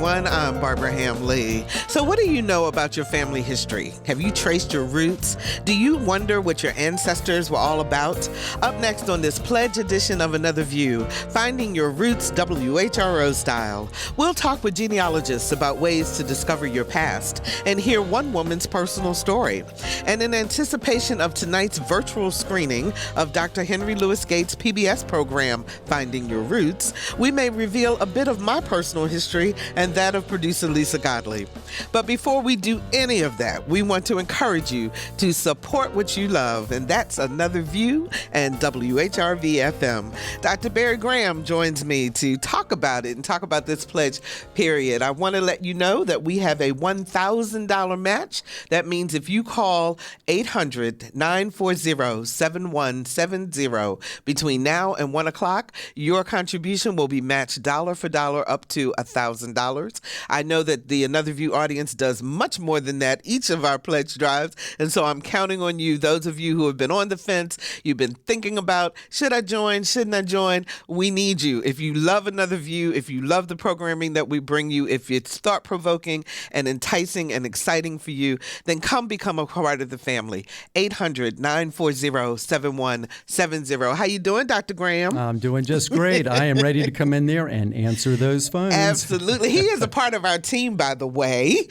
everyone. I'm Barbara Ham-Lee. So what do you know about your family history? Have you traced your roots? Do you wonder what your ancestors were all about? Up next on this Pledge edition of Another View, Finding Your Roots WHRO style, we'll talk with genealogists about ways to discover your past and hear one woman's personal story. And in anticipation of tonight's virtual screening of Dr. Henry Louis Gates' PBS program, Finding Your Roots, we may reveal a bit of my personal history and that of producer Lisa Godley. But before we do any of that, we want to encourage you to support what you love, and that's Another View and WHRV-FM. Dr. Barry Graham joins me to talk about it and talk about this pledge period. I want to let you know that we have a $1,000 match. That means if you call 800-940-7170 between now and 1 o'clock, your contribution will be matched dollar for dollar up to $1,000. I know that the Another View audience does much more than that each of our pledge drives, and so I'm counting on you, those of you who have been on the fence, you've been thinking about, should I join, shouldn't I join? We need you. If you love Another View, if you love the programming that we bring you, if it's thought-provoking and enticing and exciting for you, then come become a part of the family. 800-940-7170. How you doing, Dr. Graham? I'm doing just great. I am ready to come in there and answer those phones. Absolutely. He is a part of our team, by the way.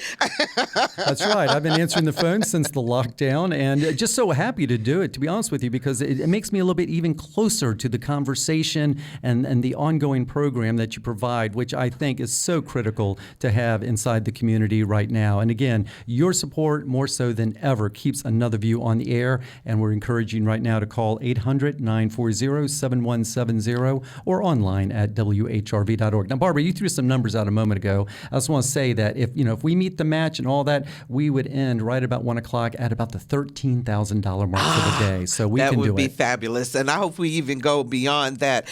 That's right. I've been answering the phone since the lockdown, and just so happy to do it, to be honest with you, because it makes me a little bit even closer to the conversation and the ongoing program that you provide, which I think is so critical to have inside the community right now. And again, your support, more so than ever, keeps Another View on the air, and we're encouraging right now to call 800-940-7170 or online at WHRV.org. Now, Barbara, you threw some numbers out a moment ago. I just want to say that if we meet the match and all that, we would end right about 1 o'clock at about the $13,000 mark for the day. So we can do it. That would be fabulous. And I hope we even go beyond that.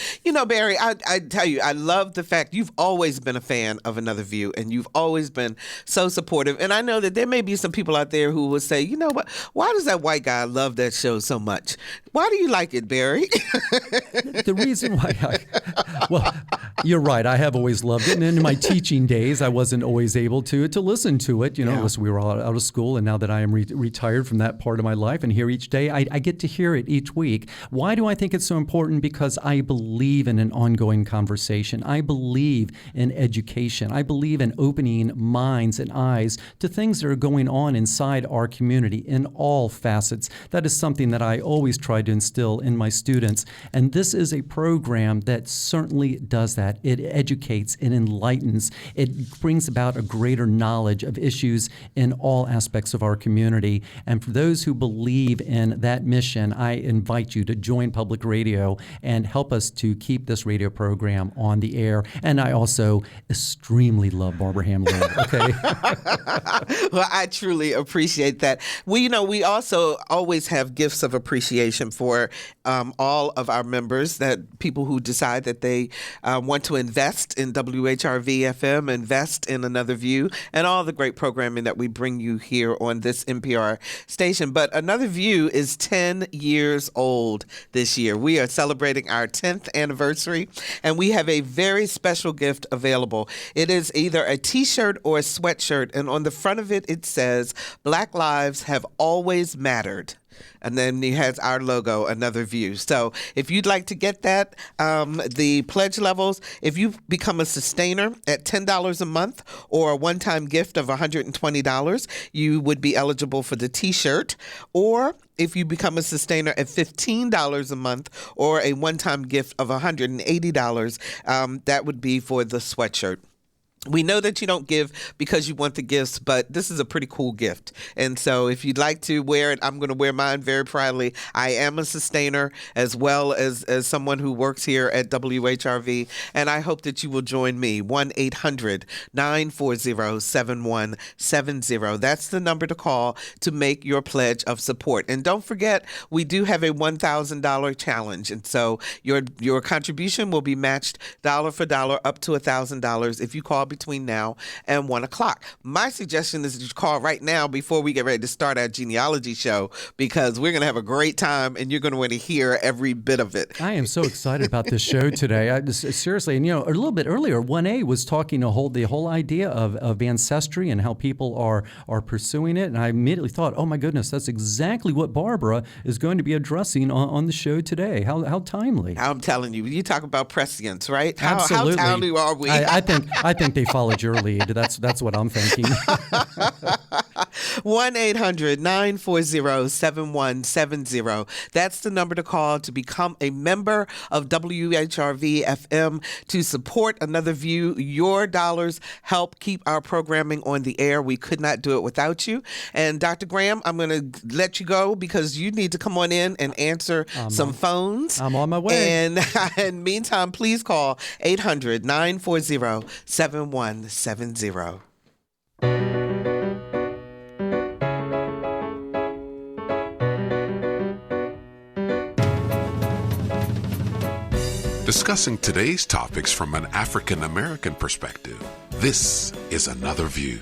Barry, I tell you, I love the fact you've always been a fan of Another View, and you've always been so supportive. And I know that there may be some people out there who will say, you know what, why does that white guy love that show so much? Why do you like it, Barry? The reason why well, you're right. I have always loved it. And in my teaching days, I wasn't always able to listen to it. Unless we were all out of school. And now that I am retired from that part of my life and here each day, I get to hear it each week. Why do I think it's so important? Because I believe in an ongoing conversation. I believe in education. I believe in opening minds and eyes to things that are going on inside our community in all facets. That is something that I always try to instill in my students. And this is a program that certainly does that. It educates, it enlightens, it brings about a greater knowledge of issues in all aspects of our community. And for those who believe in that mission, I invite you to join public radio and help us to keep this radio program on the air. And I also extremely love Barbara Ham-Lee. Okay. Well, I truly appreciate that. We also always have gifts of appreciation for all of our members, that people who decide that they want to invest in WHRV-FM, invest in Another View, and all the great programming that we bring you here on this NPR station. But Another View is 10 years old this year. We are celebrating our 10th anniversary, and we have a very special gift available. It is either a T-shirt or a sweatshirt, and on the front of it, it says, "Black lives have always mattered." And then it has our logo, Another View. So if you'd like to get that, the pledge levels, if you become a sustainer at $10 a month or a one-time gift of $120, you would be eligible for the T-shirt. Or if you become a sustainer at $15 a month or a one-time gift of $180, that would be for the sweatshirt. We know that you don't give because you want the gifts, but this is a pretty cool gift. And so if you'd like to wear it, I'm going to wear mine very proudly. I am a sustainer as well as someone who works here at WHRV, and I hope that you will join me. 1-800-940-7170. That's the number to call to make your pledge of support. And don't forget, we do have a $1,000 challenge. And so your contribution will be matched dollar for dollar up to $1,000 if you call between now and 1 o'clock. My suggestion is that you call right now before we get ready to start our genealogy show, because we're going to have a great time and you're going to want to hear every bit of it. I am so excited about this show today. Seriously, and a little bit earlier, 1A was talking the whole idea of ancestry and how people are pursuing it, and I immediately thought, oh my goodness, that's exactly what Barbara is going to be addressing on the show today. How timely! I'm telling you, you talk about prescience, right? Absolutely. How timely are we? I think they followed your lead. That's what I'm thinking. 1-800-940-7170. That's the number to call to become a member of WHRV FM, to support Another View. Your dollars help keep our programming on the air. We could not do it without you. And Dr. Graham, I'm going to let you go because you need to come on in and answer some phones. I'm on my way. And in the meantime, please call 800-940-7170. Discussing today's topics from an African American perspective, this is Another View.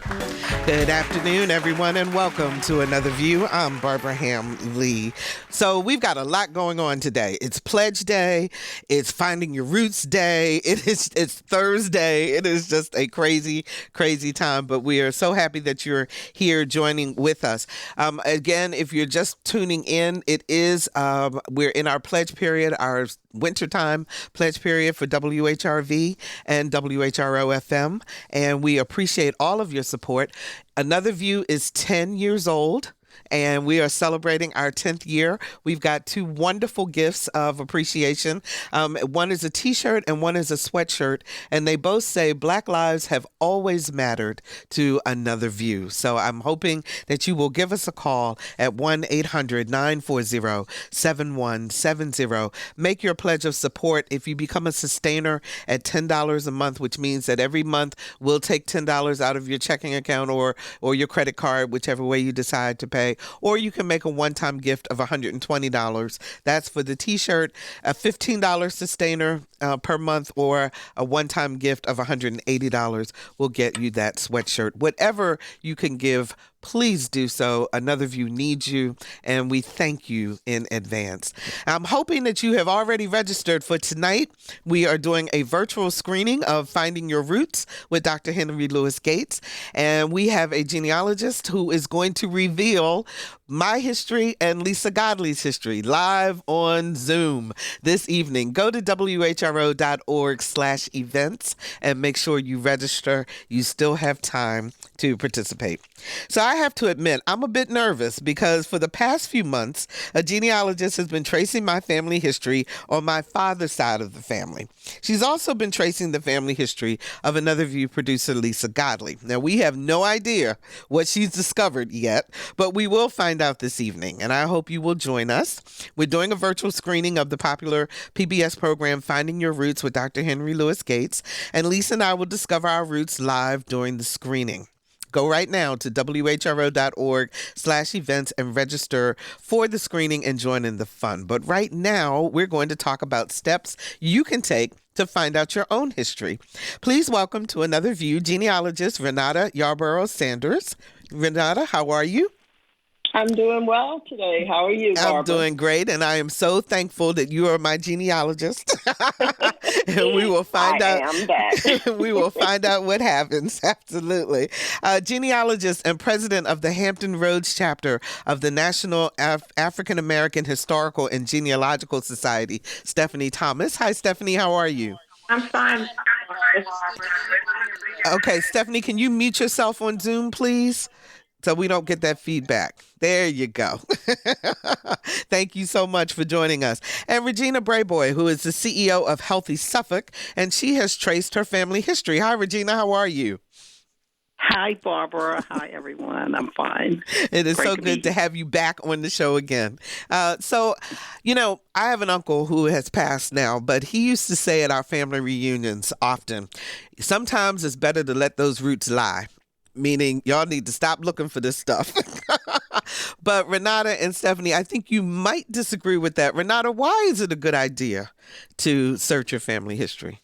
Good afternoon, everyone, and welcome to Another View. I'm Barbara Ham-Lee. So we've got a lot going on today. It's Pledge Day. It's Finding Your Roots Day. It's Thursday. It is just a crazy, crazy time, but we are so happy that you're here joining with us. Again, if you're just tuning in, it is we're in our pledge period, our wintertime pledge period for WHRV and WHRO FM, and we appreciate all of your support. Another View is 10 years old, and we are celebrating our 10th year. We've got two wonderful gifts of appreciation. One is a T-shirt and one is a sweatshirt, and they both say Black lives have always mattered to Another View. So I'm hoping that you will give us a call at 1-800-940-7170. Make your pledge of support. If you become a sustainer at $10 a month, which means that every month we'll take $10 out of your checking account or your credit card, whichever way you decide to pay. Or you can make a one-time gift of $120. That's for the T-shirt, a $15 sustainer per month, or a one-time gift of $180 will get you that sweatshirt. Whatever you can give, please do so. Another View needs you, and we thank you in advance. I'm hoping that you have already registered for tonight. We are doing a virtual screening of Finding Your Roots with Dr. Henry Louis Gates, and we have a genealogist who is going to reveal my history and Lisa Godley's history live on Zoom this evening. Go to WHRO.org/events and make sure you register. You still have time to participate. So I have to admit, I'm a bit nervous because for the past few months, a genealogist has been tracing my family history on my father's side of the family. She's also been tracing the family history of Another View producer Lisa Godley. Now, we have no idea what she's discovered yet, but we will find out this evening, and I hope you will join us. We're doing a virtual screening of the popular PBS program Finding Your Roots with Dr. Henry Louis Gates, and Lisa and I will discover our roots live during the screening. Go right now to WHRO.org/events and register for the screening and join in the fun. But right now, we're going to talk about steps you can take to find out your own history. Please welcome to Another View genealogist Renate Yarborough Sanders. Renate, how are you? I'm doing well today. How are you, Barbara? I'm doing great, and I am so thankful that you are my genealogist. And we will find out. I am that. We will find out what happens. Absolutely. Genealogist and president of the Hampton Roads chapter of the National African American Historical and Genealogical Society, Stephanie Thomas. Hi, Stephanie. How are you? I'm fine. Okay, Stephanie, can you mute yourself on Zoom, please? So we don't get that feedback. There you go. Thank you so much for joining us. And Regina Brayboy, who is the CEO of Healthy Suffolk, and she has traced her family history. Hi, Regina. How are you? Hi, Barbara. Hi, everyone. I'm fine. It is Great so to good be to have you back on the show again. I have an uncle who has passed now, but he used to say at our family reunions often, sometimes it's better to let those roots lie. Meaning y'all need to stop looking for this stuff. But Renate and Stephanie, I think you might disagree with that. Renate, why is it a good idea to search your family history?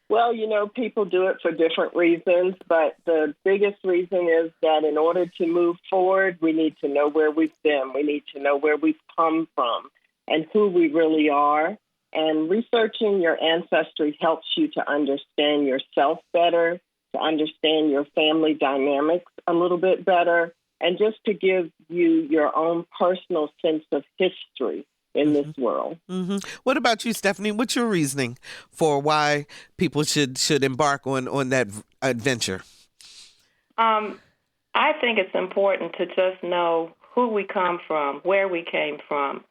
Well, people do it for different reasons, but the biggest reason is that in order to move forward, we need to know where we've been. We need to know where we've come from and who we really are. And researching your ancestry helps you to understand yourself better, to understand your family dynamics a little bit better, and just to give you your own personal sense of history in this world. Mm-hmm. What about you, Stephanie? What's your reasoning for why people should embark on that adventure? I think it's important to just know who we come from, where we came from,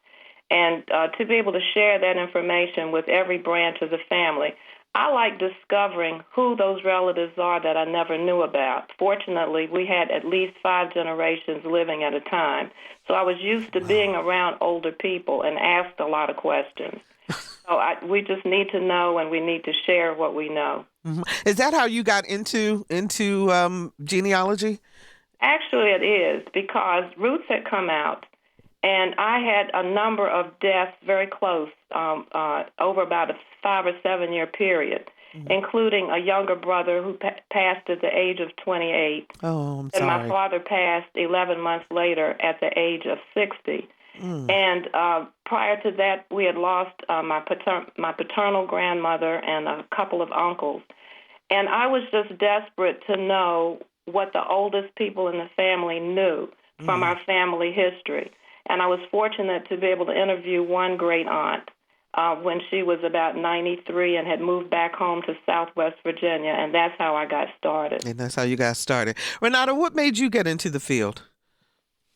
and to be able to share that information with every branch of the family. I like discovering who those relatives are that I never knew about. Fortunately, we had at least 5 generations living at a time, so I was used to being around older people and asked a lot of questions. So we just need to know, and we need to share what we know. Mm-hmm. Is that how you got into genealogy? Actually, it is, because Roots had come out, and I had a number of deaths very close over about a 5 or 7 year period, including a younger brother who passed at the age of 28. Oh, I'm and sorry. my father passed 11 months later at the age of 60. And prior to that, we had lost my paternal grandmother and a couple of uncles. And I was just desperate to know what the oldest people in the family knew from our family history. And I was fortunate to be able to interview one great aunt when she was about 93 and had moved back home to Southwest Virginia, and that's how I got started. And that's how you got started. Renata, what made you get into the field?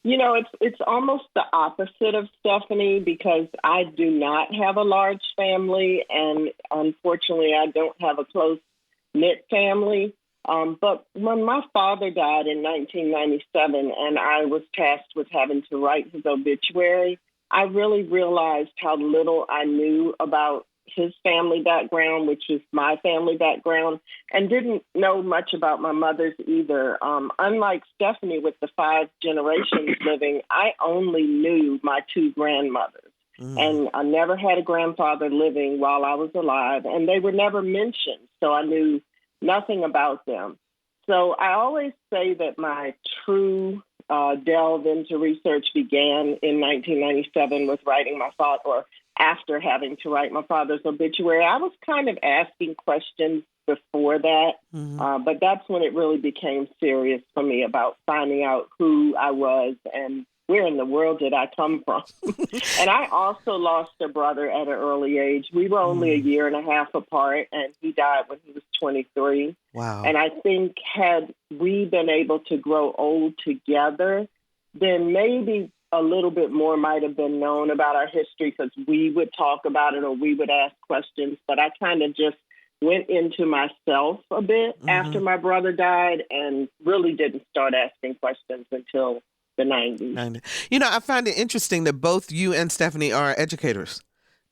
It's almost the opposite of Stephanie, because I do not have a large family, and unfortunately I don't have a close-knit family. But when my father died in 1997 and I was tasked with having to write his obituary, I really realized how little I knew about his family background, which is my family background, and didn't know much about my mother's either. Unlike Stephanie with the 5 generations living, I only knew my 2 grandmothers. And I never had a grandfather living while I was alive, and they were never mentioned, so I knew nothing about them. So I always say that my true delve into research began in 1997 with writing my father, or after having to write my father's obituary. I was kind of asking questions before that, but that's when it really became serious for me about finding out who I was and where in the world did I come from? And I also lost a brother at an early age. We were only a year and a half apart, and he died when he was 23. Wow. And I think had we been able to grow old together, then maybe a little bit more might have been known about our history, because we would talk about it or we would ask questions. But I kind of just went into myself a bit after my brother died and really didn't start asking questions until the 90s. I find it interesting that both you and Stephanie are educators,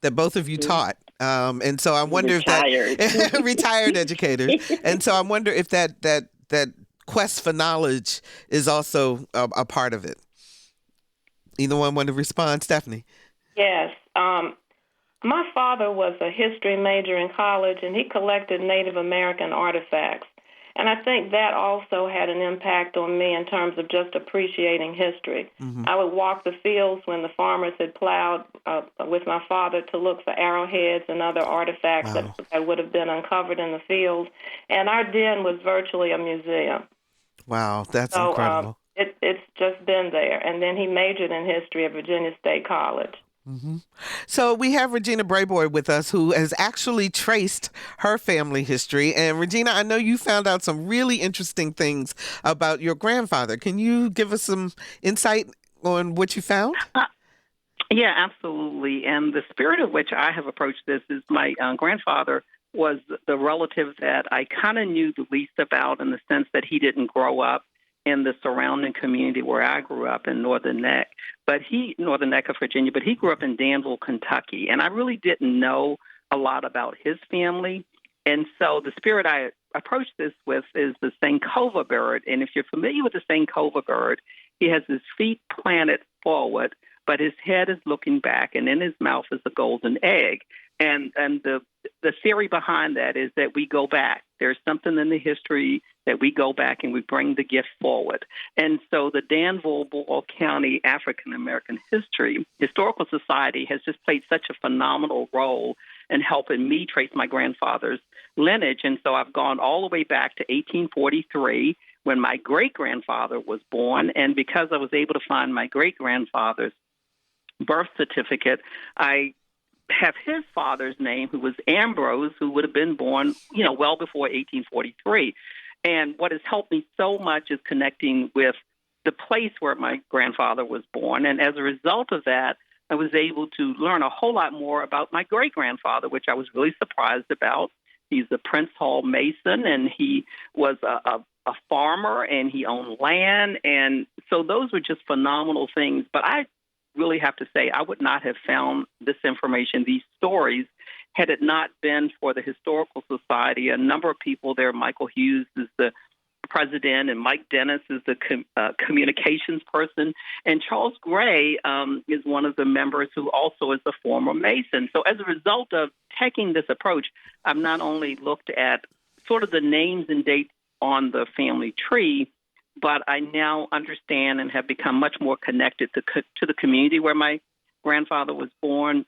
that both of you taught. And so I wonder if that retired educators. And so I wonder if that quest for knowledge is also a part of it. Either one want to respond? Stephanie? Yes. My father was a history major in college, and he collected Native American artifacts. And I think that also had an impact on me in terms of just appreciating history. I would walk the fields when the farmers had plowed with my father to look for arrowheads and other artifacts that would have been uncovered in the fields. And our den was virtually a museum. Wow, that's incredible. It's just been there. And then he majored in history at Virginia State College. So we have Regina Brayboy with us, who has actually traced her family history. And Regina, I know you found out some really interesting things about your grandfather. Can you give us some insight on what you found? Yeah, absolutely. And the spirit of which I have approached this is my grandfather was the relative that I kind of knew the least about, in the sense that he didn't grow up in the surrounding community where I grew up in Northern Neck of Virginia, but he grew up in Danville, Kentucky. And I really didn't know a lot about his family. And so the spirit I approached this with is the Sankova bird. And if you're familiar with the Sankova bird, he has his feet planted forward, but his head is looking back, and in his mouth is a golden egg. And the theory behind that is that we go back. There's something in the history that we go back and we bring the gift forward. And so the Danville County African American Historical Society has just played such a phenomenal role in helping me trace my grandfather's lineage. And so I've gone all the way back to 1843 when my great-grandfather was born. And because I was able to find my great-grandfather's birth certificate, I have his father's name, who was Ambrose, who would have been born, well before 1843. And what has helped me so much is connecting with the place where my grandfather was born. And as a result of that, I was able to learn a whole lot more about my great-grandfather, which I was really surprised about. He's a Prince Hall Mason, and he was a farmer, and he owned land. And so those were just phenomenal things. But I really have to say I would not have found this information, these stories, had it not been for the Historical Society. A number of people there, Michael Hughes is the president, and Mike Dennis is the communications person, and Charles Gray is one of the members who also is a former Mason. So as a result of taking this approach, I've not only looked at sort of the names and dates on the family tree, but I now understand and have become much more connected to the community where my grandfather was born,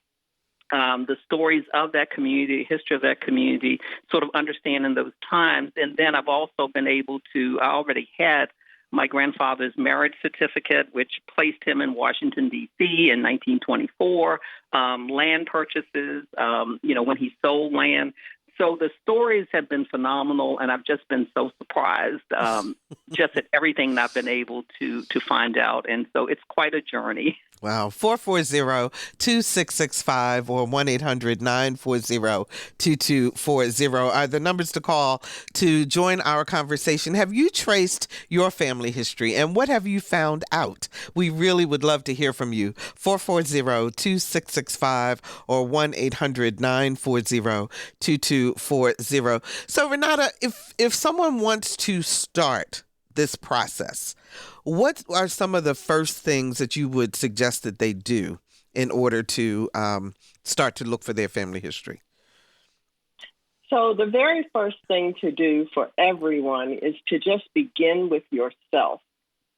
the stories of that community, history of that community, sort of understanding those times. And then I've also been able to, I already had my grandfather's marriage certificate, which placed him in Washington, D.C. in 1924, land purchases, when he sold land. So the stories have been phenomenal, and I've just been so surprised just at everything that I've been able to find out. And so it's quite a journey. Wow. 440-2665 or 1-800-940-2240 are the numbers to call to join our conversation. Have you traced your family history, and what have you found out? We really would love to hear from you. 440-2665 or 1-800-940-2240. So, Renate, if someone wants to start this process, what are some of the first things that you would suggest that they do in order to start to look for their family history? So the very first thing to do for everyone is to just begin with yourself.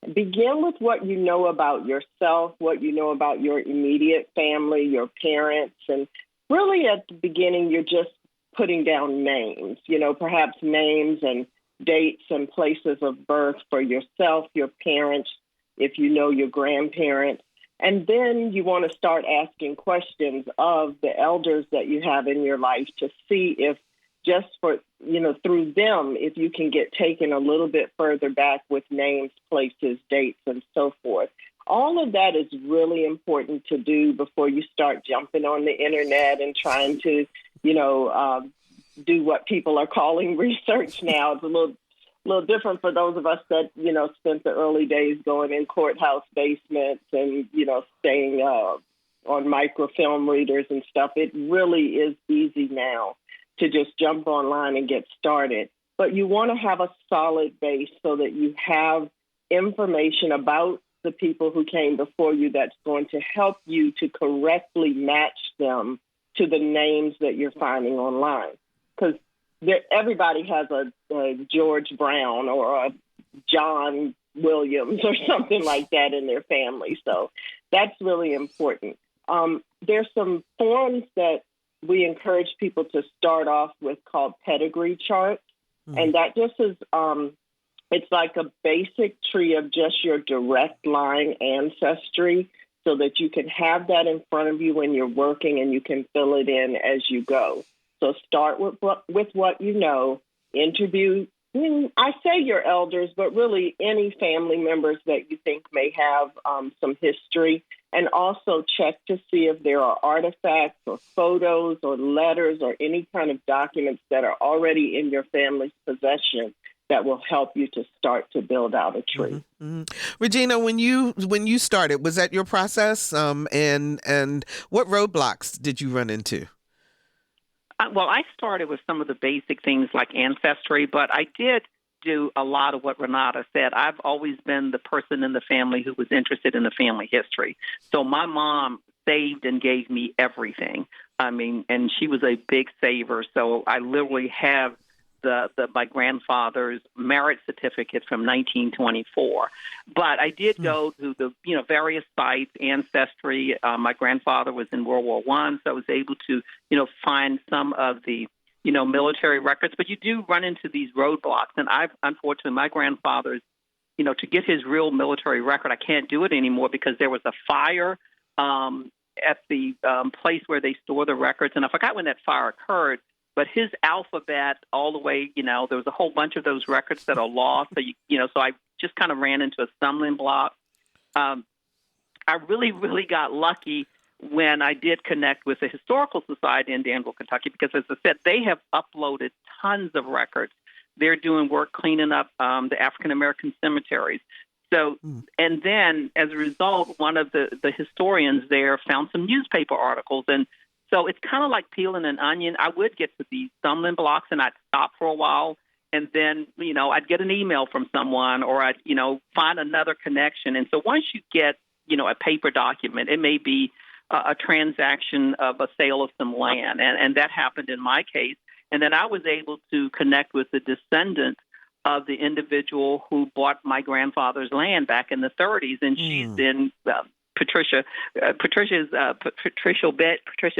Begin with what you know about yourself, what you know about your immediate family, your parents, and really at the beginning, you're just putting down names, perhaps names and dates and places of birth for yourself, your parents, if you know your grandparents. And then you want to start asking questions of the elders that you have in your life to see if just for, through them, if you can get taken a little bit further back with names, places, dates, and so forth. All of that is really important to do before you start jumping on the internet and trying to, do what people are calling research now. It's a little different for those of us that, spent the early days going in courthouse basements and, staying on microfilm readers and stuff. It really is easy now to just jump online and get started. But you want to have a solid base so that you have information about the people who came before you that's going to help you to correctly match them to the names that you're finding online. Because everybody has a George Brown or a John Williams or something like that in their family. So that's really important. There's some forms that we encourage people to start off with called pedigree charts. Mm-hmm. And that just is, it's like a basic tree of just your direct line ancestry so that you can have that in front of you when you're working and you can fill it in as you go. So start with what you know, interview, I say your elders, but really any family members that you think may have some history, and also check to see if there are artifacts or photos or letters or any kind of documents that are already in your family's possession that will help you to start to build out a tree. Mm-hmm. Regina, when you started, was that your process? And what roadblocks did you run into? Well, I started with some of the basic things like ancestry, but I did do a lot of what Renate said. I've always been the person in the family who was interested in the family history. So my mom saved and gave me everything. I mean, and she was a big saver. So I literally have my grandfather's marriage certificate from 1924. But I did go to the various sites, Ancestry. My grandfather was in World War I, so I was able to find some of the military records. But you do run into these roadblocks, and unfortunately my grandfather's to get his real military record, I can't do it anymore because there was a fire at the place where they store the records, and I forgot when that fire occurred. But his alphabet, all the way, there was a whole bunch of those records that are lost. So so I just kind of ran into a stumbling block. I really, really got lucky when I did connect with the Historical Society in Danville, Kentucky, because, as I said, they have uploaded tons of records. They're doing work cleaning up the African American cemeteries. So, and then as a result, one of the historians there found some newspaper articles, and so it's kind of like peeling an onion. I would get to these stumbling blocks, and I'd stop for a while, and then, I'd get an email from someone, or I'd, find another connection. And so once you get, a paper document, it may be a transaction of a sale of some land, and that happened in my case. And then I was able to connect with the descendant of the individual who bought my grandfather's land back in the 30s, and she's in Patricia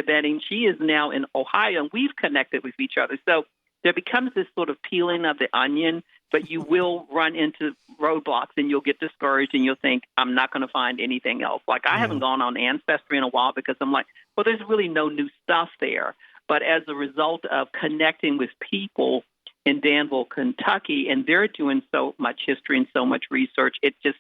Benning. She is now in Ohio, and we've connected with each other. So there becomes this sort of peeling of the onion, but you will run into roadblocks, and you'll get discouraged, and you'll think, I'm not going to find anything else. Like, I haven't gone on Ancestry in a while because I'm like, well, there's really no new stuff there. But as a result of connecting with people in Danville, Kentucky, and they're doing so much history and so much research, it just,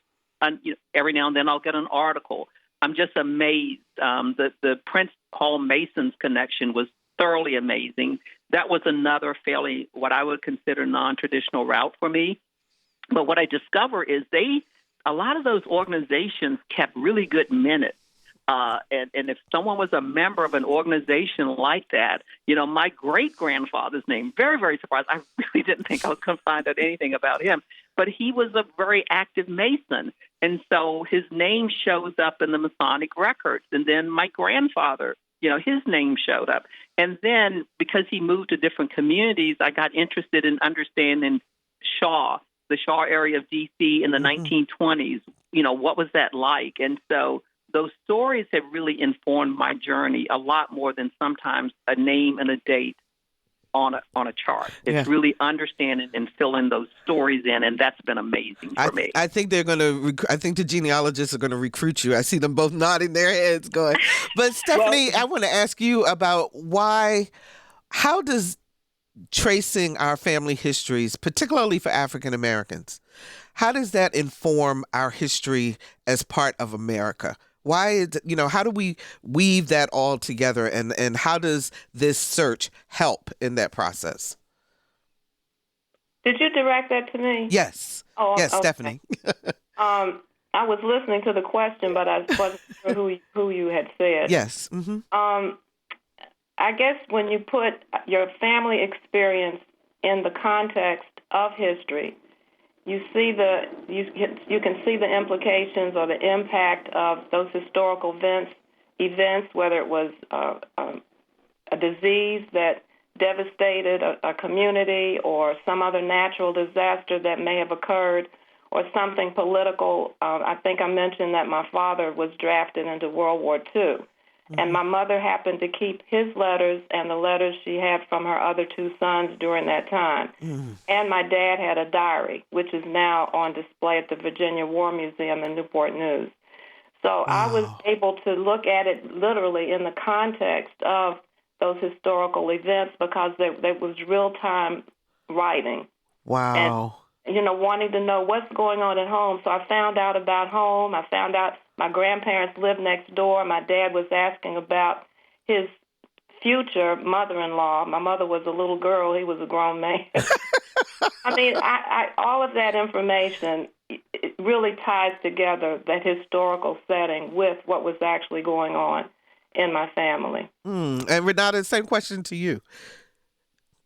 every now and then I'll get an article. I'm just amazed. The Prince Hall Masons connection was thoroughly amazing. That was another fairly, what I would consider, non-traditional route for me. But what I discover is a lot of those organizations kept really good minutes. And if someone was a member of an organization like that, my great-grandfather's name, very, very surprised. I really didn't think I was going to find out anything about him. But he was a very active Mason. And so his name shows up in the Masonic records. And then my grandfather, his name showed up. And then because he moved to different communities, I got interested in understanding the Shaw area of D.C. in the 1920s. What was that like? And so those stories have really informed my journey a lot more than sometimes a name and a date on a chart. It's really understanding and filling those stories in, and that's been amazing for me. I think they're going to. I think the genealogists are going to recruit you. I see them both nodding their heads, going. But Stephanie, I want to ask you about how does tracing our family histories, particularly for African Americans, how does that inform our history as part of America? Why, how do we weave that all together, and how does this search help in that process? Did you direct that to me? Yes. Oh, yes, okay. Stephanie. I was listening to the question, but I wasn't sure who you had said. Yes. Mm-hmm. I guess when you put your family experience in the context of history, you can see the implications or the impact of those historical events, whether it was a disease that devastated a community, or some other natural disaster that may have occurred, or something political. I think I mentioned that my father was drafted into World War II. And my mother happened to keep his letters and the letters she had from her other two sons during that time. And my dad had a diary, which is now on display at the Virginia War Museum in Newport News. So I was able to look at it literally in the context of those historical events, because there was real-time writing. Wow. And, wanting to know what's going on at home. So I found out about home. I found out my grandparents lived next door. My dad was asking about his future mother-in-law. My mother was a little girl. He was a grown man. I mean, all of that information, it really ties together that historical setting with what was actually going on in my family. And Renate, same question to you.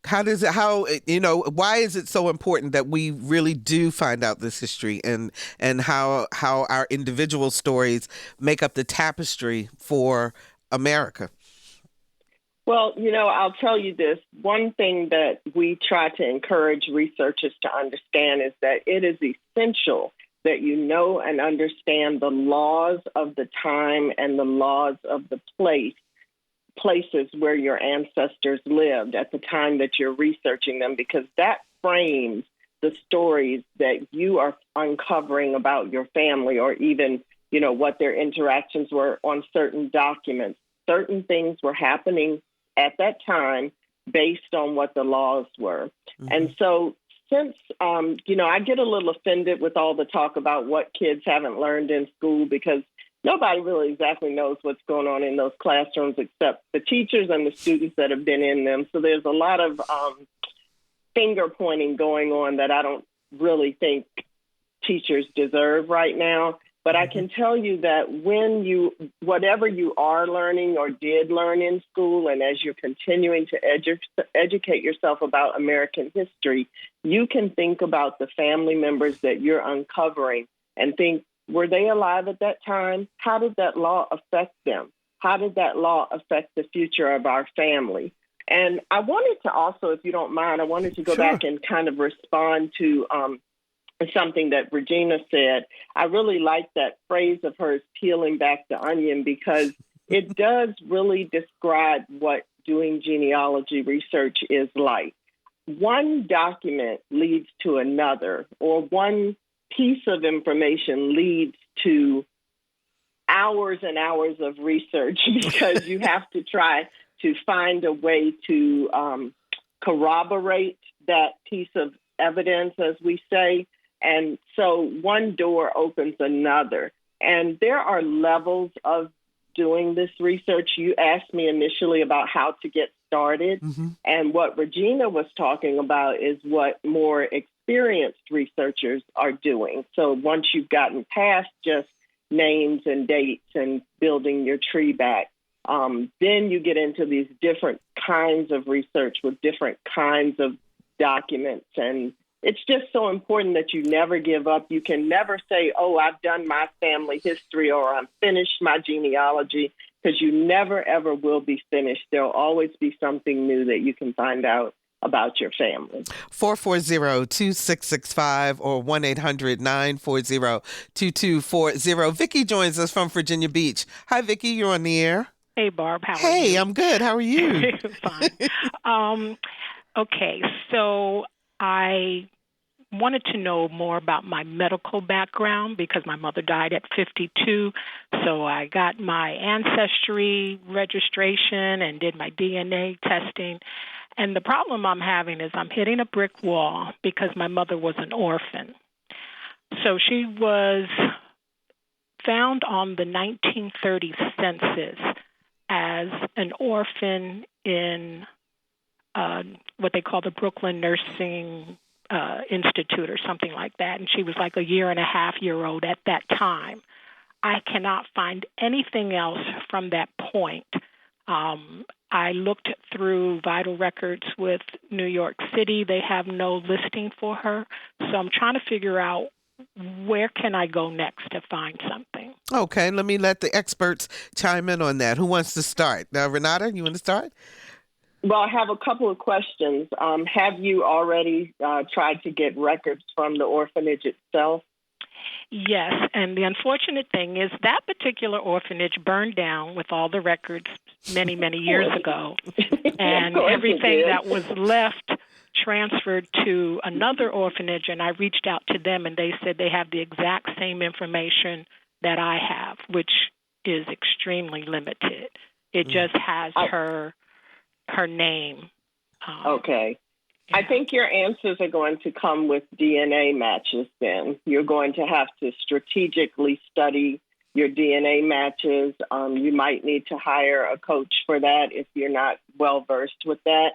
Why is it so important that we really do find out this history, and how our individual stories make up the tapestry for America? Well, I'll tell you this. One thing that we try to encourage researchers to understand is that it is essential that you know and understand the laws of the time and the laws of the places where your ancestors lived at the time that you're researching them, because that frames the stories that you are uncovering about your family, or even, what their interactions were on certain documents. Certain things were happening at that time based on what the laws were. Mm-hmm. And so since, I get a little offended with all the talk about what kids haven't learned in school, because nobody really exactly knows what's going on in those classrooms except the teachers and the students that have been in them. So there's a lot of finger pointing going on that I don't really think teachers deserve right now. But I can tell you that whatever you are learning or did learn in school, and as you're continuing to educate yourself about American history, you can think about the family members that you're uncovering and think, were they alive at that time? How did that law affect them? How did that law affect the future of our family? And I wanted to also, if you don't mind, I wanted to go back and kind of respond to something that Regina said. I really like that phrase of hers, peeling back the onion, because it does really describe what doing genealogy research is like. One document leads to another, or one piece of information leads to hours and hours of research, because you have to try to find a way to corroborate that piece of evidence, as we say. And so one door opens another. And there are levels of doing this research. You asked me initially about how to get started. Mm-hmm. And what Regina was talking about is what more experienced researchers are doing. So once you've gotten past just names and dates and building your tree back, then you get into these different kinds of research with different kinds of documents. And it's just so important that you never give up. You can never say, oh, I've done my family history, or I'm finished my genealogy, because you never, ever will be finished. There'll always be something new that you can find out about your family. 440-2665 or 1-800-940-2240. Vicki joins us from Virginia Beach. Hi, Vicki. You're on the air. Hey, Barb. How are you? Hey, I'm good. How are you? Fine. Okay, so I wanted to know more about my medical background, because my mother died at 52. So I got my ancestry registration and did my DNA testing. And the problem I'm having is I'm hitting a brick wall, because my mother was an orphan. So she was found on the 1930 census as an orphan in what they call the Brooklyn Nursing Institute or something like that. And she was like a 1.5-year-old at that time. I cannot find anything else from that point. I looked through vital records with New York City. They have no listing for her. So I'm trying to figure out, where can I go next to find something? Okay, let me let the experts chime in on that. Who wants to start? Now, Renate, you want to start? Well, I have a couple of questions. Have you already tried to get records from the orphanage itself? Yes, and the unfortunate thing is that particular orphanage burned down with all the records many, many years ago. And everything that was left transferred to another orphanage, and I reached out to them, and they said they have the exact same information that I have, which is extremely limited. It just has her name. Okay. Yeah. I think your answers are going to come with DNA matches then. You're going to have to strategically study your DNA matches. You might need to hire a coach for that if you're not well-versed with that.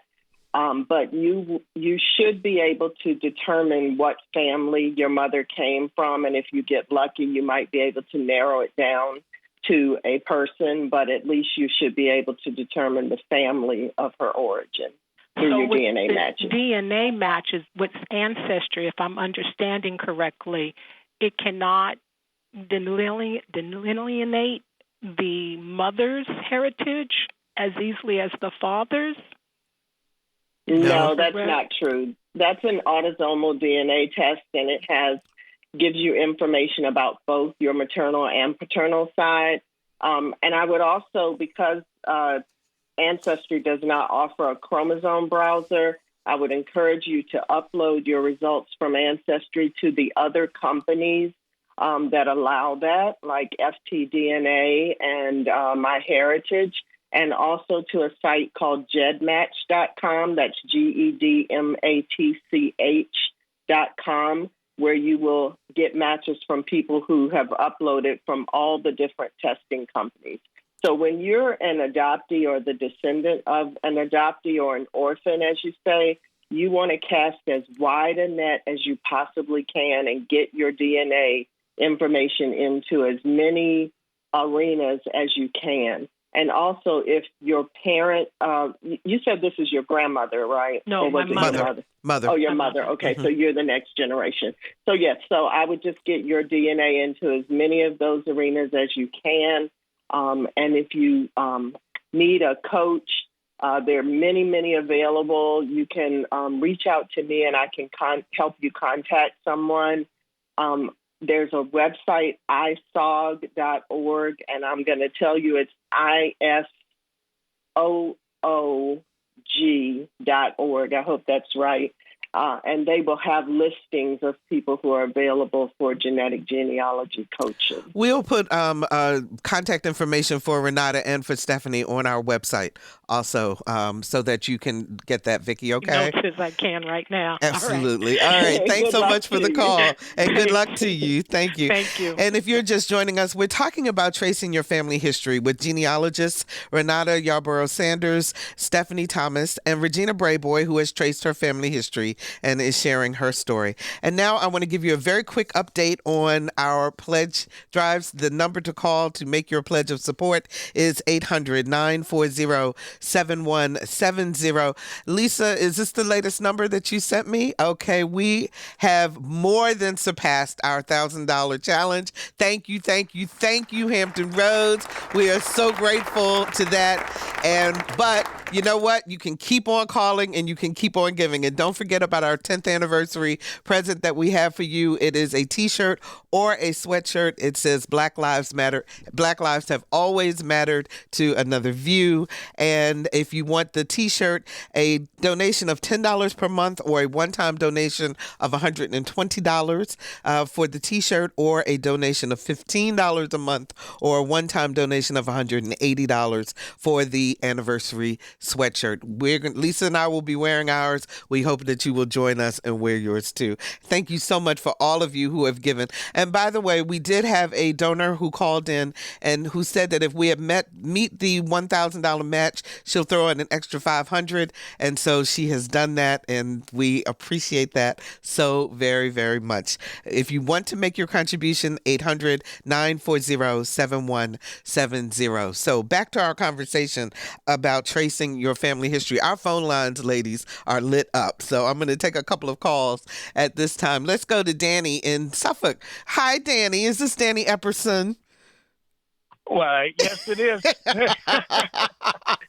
But you should be able to determine what family your mother came from. And if you get lucky, you might be able to narrow it down to a person, but at least you should be able to determine the family of her origin. through your with DNA the matches. DNA matches with ancestry, if I'm understanding correctly, it cannot delineate the mother's heritage as easily as the father's? No, that's not true. That's an autosomal DNA test, and it gives you information about both your maternal and paternal side. And I would also, because Ancestry does not offer a chromosome browser, I would encourage you to upload your results from Ancestry to the other companies that allow that, like FTDNA and MyHeritage, and also to a site called gedmatch.com. That's GEDMATCH.com, where you will get matches from people who have uploaded from all the different testing companies. So when you're an adoptee or the descendant of an adoptee or an orphan, as you say, you want to cast as wide a net as you possibly can and get your DNA information into as many arenas as you can. And also, if your parent, you said this is your grandmother, right? No, my mother. Mother. Oh, your mother. Okay, so you're the next generation. So, yes, so I would just get your DNA into as many of those arenas as you can. And if you need a coach, there are many, many available. You can reach out to me and I can help you contact someone. There's a website, isog.org, and I'm going to tell you it's ISOOG.org. I hope that's right. And they will have listings of people who are available for genetic genealogy coaching. We'll put contact information for Renate and for Stephanie on our website also, so that you can get that, Vicki, okay? Notes as I can right now. Absolutely. All right. Thanks so much for the call, and good luck to you. Thank you. Thank you. And if you're just joining us, we're talking about tracing your family history with genealogists Renate Yarborough Sanders, Stephanie Thomas, and Regina Brayboy, who has traced her family history and is sharing her story. And now I want to give you a very quick update on our pledge drives. The number to call to make your pledge of support is 800-940-7170. Lisa, is this the latest number that you sent me? Okay, we have more than surpassed our $1,000 challenge. Thank you, Hampton Roads. We are so grateful to that. But you know what? You can keep on calling and you can keep on giving. And don't forget about our 10th anniversary present that we have for you. It is a t-shirt or a sweatshirt. It says Black Lives Matter. Black lives have always mattered to another view. And if you want the t-shirt, a donation of $10 per month or a one-time donation of $120 for the t-shirt, or a donation of $15 a month or a one-time donation of $180 for the anniversary sweatshirt. Lisa and I will be wearing ours. We hope that you will join us and wear yours too. Thank you so much for all of you who have given. And by the way, we did have a donor who called in and who said that if we have meet the $1,000 match, she'll throw in an extra $500. And so she has done that, and we appreciate that so very, very much. If you want to make your contribution, 800-940-7170. So back to our conversation about tracing your family history. Our phone lines, ladies, are lit up. So I'm going to take a couple of calls at this time. Let's go to Danny in Suffolk. Hi, Danny. Is this Danny Epperson? Why, yes, it is.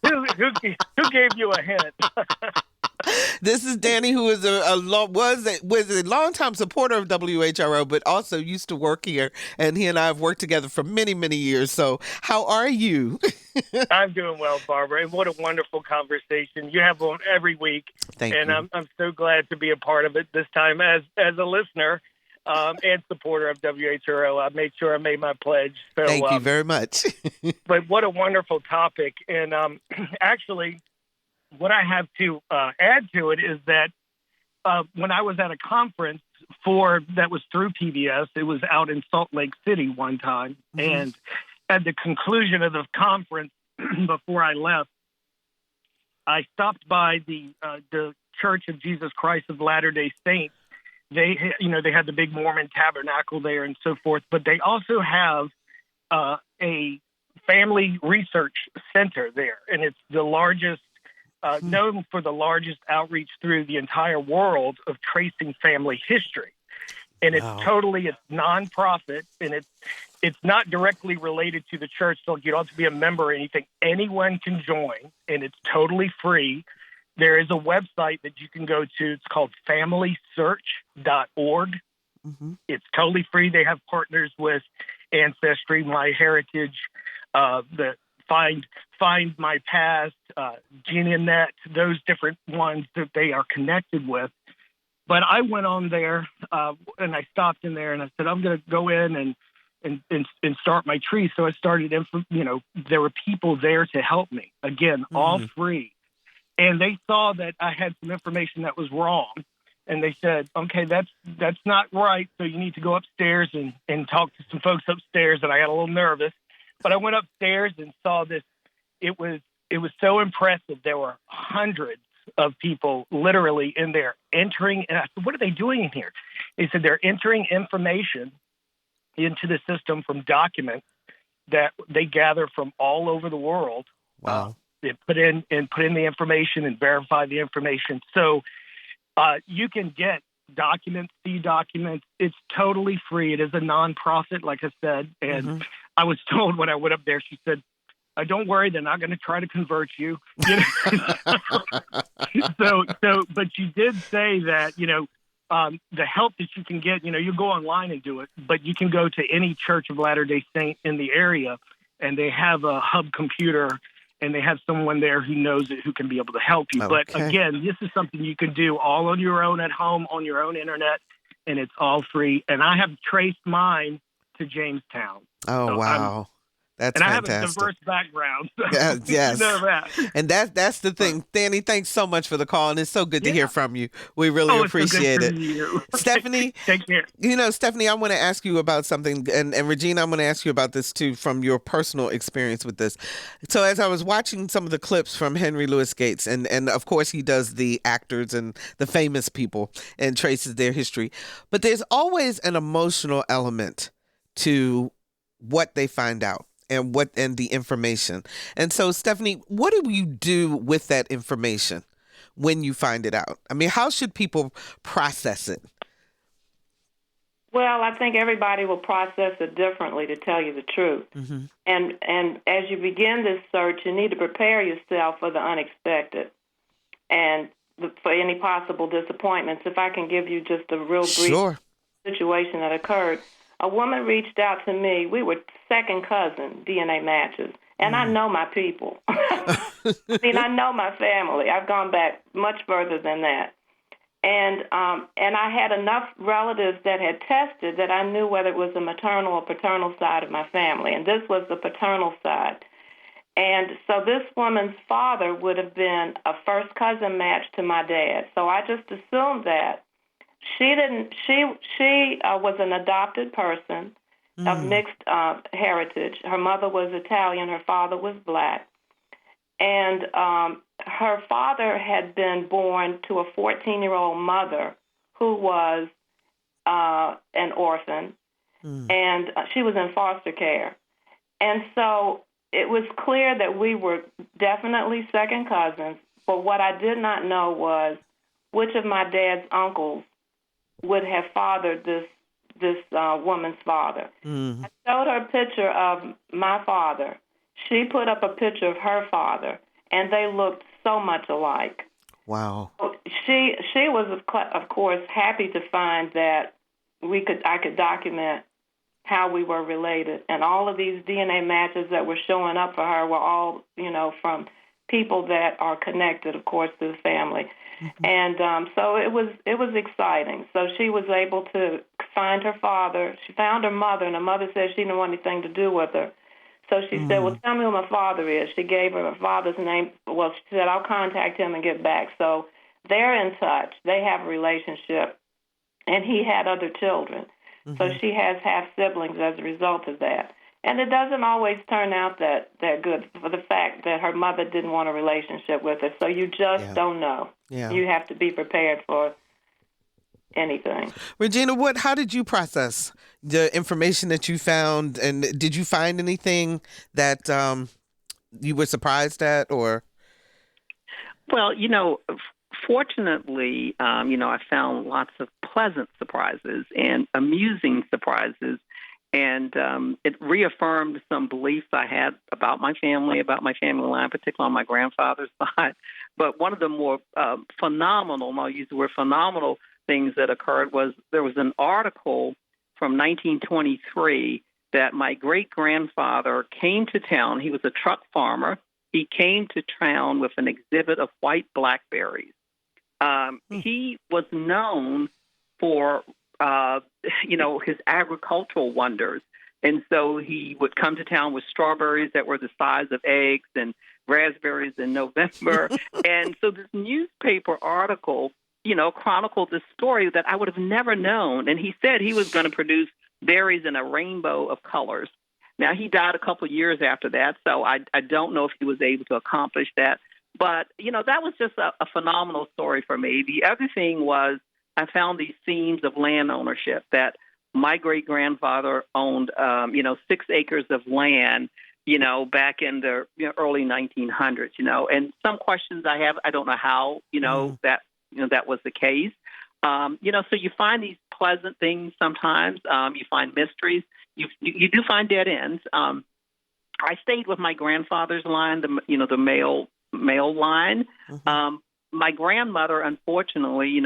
who gave you a hint? This is Danny, who is was a longtime supporter of WHRO, but also used to work here, and he and I have worked together for many, many years. So how are you? I'm doing well, Barbara, and what a wonderful conversation you have on every week. Thank you. And I'm so glad to be a part of it this time as a listener and supporter of WHRO. I made sure I made my pledge. So, thank you very much. But what a wonderful topic. And actually, what I have to add to it is that when I was at a conference that was through PBS, it was out in Salt Lake City one time. Mm-hmm. And at the conclusion of the conference, before I left, I stopped by the Church of Jesus Christ of Latter-day Saints. They had the big Mormon tabernacle there and so forth, but they also have a family research center there, and it's the largest known for the largest outreach through the entire world of tracing family history. And it's nonprofit, and it's not directly related to the church, so you don't have to be a member or anything. Anyone can join, and it's totally free. There is a website that you can go to. It's called familysearch.org. Mm-hmm. It's totally free. They have partners with Ancestry, MyHeritage, the Find My Past, GeneaNet, those different ones that they are connected with. But I went on there and I stopped in there and I said, I'm going to go in and start my tree. So I started, there were people there to help me. Again, all free. And they saw that I had some information that was wrong. And they said, okay, that's not right. So you need to go upstairs and talk to some folks upstairs. And I got a little nervous. But I went upstairs and saw this. It was so impressive. There were hundreds of people literally in there entering. And I said, what are they doing in here? They said they're entering information into the system from documents that they gather from all over the world. Wow. They put in the information and verify the information. So you can get documents, see documents. It's totally free. It is a nonprofit, like I said. And I was told when I went up there, she said, don't worry, they're not going to try to convert you. But you did say that, the help that you can get, you go online and do it, but you can go to any Church of Latter-day Saint in the area, and they have a hub computer, and they have someone there who knows it, who can be able to help you. Okay. But again, this is something you can do all on your own at home, on your own internet, and it's all free. And I have traced mine to Jamestown. Oh, so wow. That's and fantastic. I have a diverse background. So yes. you know that. And that's the thing. Danny, thanks so much for the call, and it's so good to hear from you. We really appreciate it. You. Stephanie, take care. Stephanie, I want to ask you about something, and Regina, I'm going to ask you about this too, from your personal experience with this. So as I was watching some of the clips from Henry Louis Gates, and of course he does the actors and the famous people and traces their history, but there's always an emotional element to what they find out and the information. And so, Stephanie, what do you do with that information when you find it out? I mean, how should people process it? Well, I think everybody will process it differently, to tell you the truth. Mm-hmm. And as you begin this search, you need to prepare yourself for the unexpected and for any possible disappointments. If I can give you just a real brief situation that occurred. A woman reached out to me. We were second cousin DNA matches, and I know my people. I know my family. I've gone back much further than that, and I had enough relatives that had tested that I knew whether it was the maternal or paternal side of my family, and this was the paternal side. And so this woman's father would have been a first cousin match to my dad. So I just assumed that. She was an adopted person of mixed heritage. Her mother was Italian. Her father was black. And her father had been born to a 14-year-old mother who was an orphan, and she was in foster care. And so it was clear that we were definitely second cousins, but what I did not know was which of my dad's uncles would have fathered this woman's father. I showed her a picture of my father. She put up a picture of her father, and they looked so much alike. Wow. She was, of course, happy to find that I could document how we were related, and all of these DNA matches that were showing up for her were all, from people that are connected, of course, to the family. And so it was exciting. So she was able to find her father. She found her mother, and her mother said she didn't want anything to do with her. So she said, well, tell me who my father is. She gave her father's name. Well, she said, I'll contact him and get back. So they're in touch. They have a relationship, and he had other children. So she has half siblings as a result of that. And it doesn't always turn out that good for the fact that her mother didn't want a relationship with her. So you just don't know. Yeah. You have to be prepared for anything. Regina, how did you process the information that you found? And did you find anything that you were surprised at, or? Well, fortunately, I found lots of pleasant surprises and amusing surprises. And it reaffirmed some beliefs I had about my family line, particularly on my grandfather's side. But one of the more phenomenal, and I'll use the word phenomenal, things that occurred was there was an article from 1923 that my great-grandfather came to town. He was a truck farmer. He came to town with an exhibit of white blackberries. He was known for his agricultural wonders. And so he would come to town with strawberries that were the size of eggs and raspberries in November. And so this newspaper article, chronicled this story that I would have never known. And he said he was going to produce berries in a rainbow of colors. Now, he died a couple of years after that, so I don't know if he was able to accomplish that. But, that was just a phenomenal story for me. The other thing was I found these themes of land ownership that my great-grandfather owned, 6 acres of land, back in the early 1900s, and some questions I have, I don't know how, that was the case. So you find these pleasant things sometimes. You find mysteries. You do find dead ends. I stayed with my grandfather's line, the male line. Mm-hmm. My grandmother, unfortunately,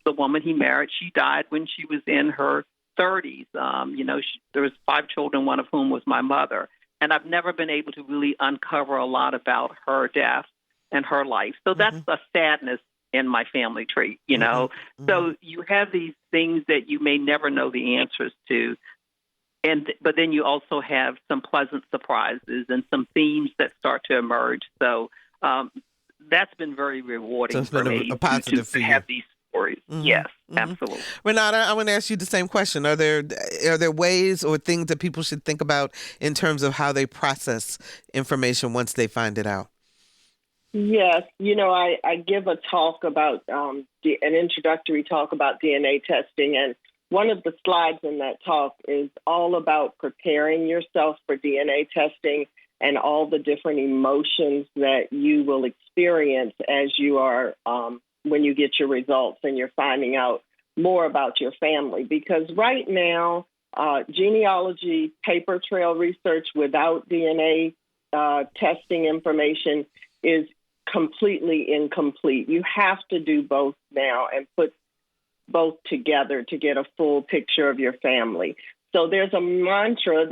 the woman he married, she died when she was in her 30s. There was 5 children, one of whom was my mother. And I've never been able to really uncover a lot about her death and her life. So that's a sadness in my family tree, Mm-hmm. So you have these things that you may never know the answers to. But then you also have some pleasant surprises and some themes that start to emerge. So that's been very rewarding for me a positive to have these stories. Mm-hmm. Yes, Mm-hmm. absolutely. Renata, I want to ask you the same question. Are there ways or things that people should think about in terms of how they process information once they find it out? Yes, I give a talk about an introductory talk about DNA testing, and one of the slides in that talk is all about preparing yourself for DNA testing and all the different emotions that you will experience as you are when you get your results and you're finding out more about your family. Because right now, genealogy paper trail research without DNA testing information is completely incomplete. You have to do both now and put both together to get a full picture of your family. So there's a mantra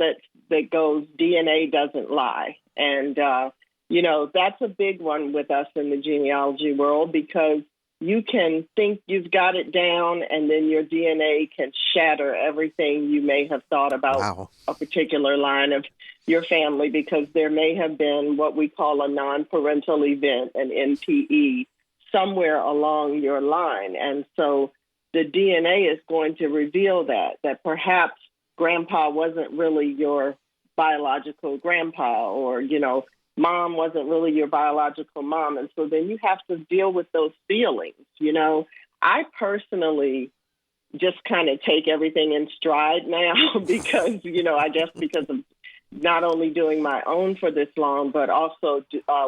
that goes, DNA doesn't lie. And, that's a big one with us in the genealogy world, because you can think you've got it down and then your DNA can shatter everything you may have thought about a particular line of your family, because there may have been what we call a non-parental event, an NPE, somewhere along your line. And so the DNA is going to reveal that perhaps grandpa wasn't really your biological grandpa, or, mom wasn't really your biological mom. And so then you have to deal with those feelings. I personally just kind of take everything in stride now because, I guess because of not only doing my own for this long, but also